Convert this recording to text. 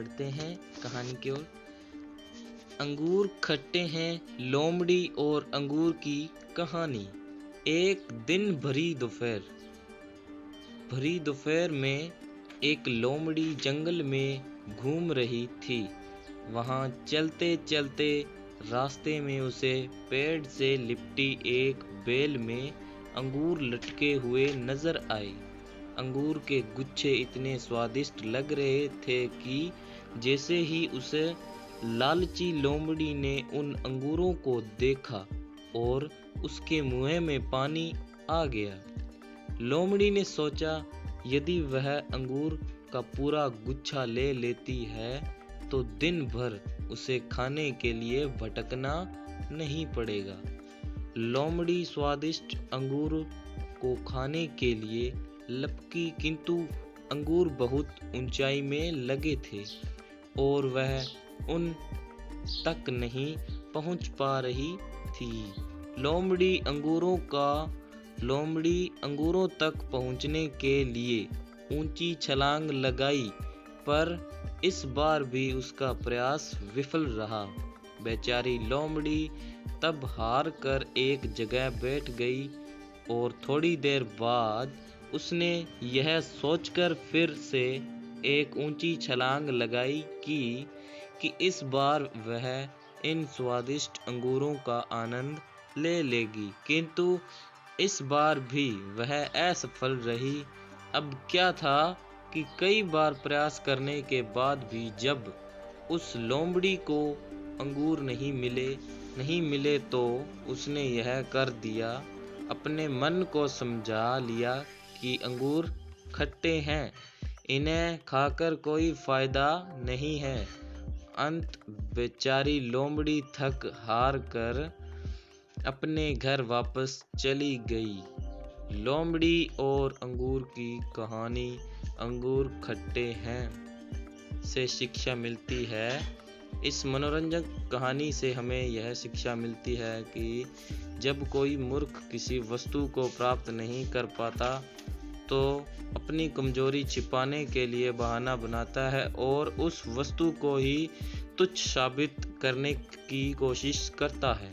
बढ़ते हैं कहानी की ओर। अंगूर खट्टे हैं, लोमड़ी और अंगूर की कहानी। एक दिन भरी दोपहर में एक लोमड़ी जंगल में घूम रही थी। वहाँ चलते चलते रास्ते में उसे पेड़ से लिपटी एक बेल में अंगूर लटके हुए नजर आए। अंगूर के गुच्छे इतने स्वादिष्ट लग रहे थे कि जैसे ही उसे लालची लोमड़ी ने उन अंगूरों को देखा और उसके मुंह में पानी आ गया। लोमड़ी ने सोचा, यदि वह अंगूर का पूरा गुच्छा ले लेती है तो दिन भर उसे खाने के लिए भटकना नहीं पड़ेगा। लोमड़ी स्वादिष्ट अंगूर को खाने के लिए लपकी, किंतु अंगूर बहुत ऊंचाई में लगे थे और वह उन तक नहीं पहुंच पा रही थी। लोमड़ी अंगूरों तक पहुंचने के लिए ऊंची छलांग लगाई, पर इस बार भी उसका प्रयास विफल रहा। बेचारी लोमड़ी तब हार कर एक जगह बैठ गई और थोड़ी देर बाद उसने यह सोचकर फिर से एक ऊंची छलांग लगाई कि इस बार वह इन स्वादिष्ट अंगूरों का आनंद ले लेगी, किंतु इस बार भी वह असफल रही। अब क्या था कि कई बार प्रयास करने के बाद भी जब उस लोमड़ी को अंगूर नहीं मिले तो उसने यह कर दिया। अपने मन को समझा लिया कि अंगूर खट्टे हैं, इन्हें खाकर कोई फायदा नहीं है। अंत बेचारी लोमड़ी थक हार कर अपने घर वापस चली गई। लोमड़ी और अंगूर की कहानी। अंगूर खट्टे हैं से शिक्षा मिलती है। इस मनोरंजक कहानी से हमें यह शिक्षा मिलती है कि जब कोई मूर्ख किसी वस्तु को प्राप्त नहीं कर पाता तो अपनी कमजोरी छिपाने के लिए बहाना बनाता है और उस वस्तु को ही तुच्छ साबित करने की कोशिश करता है।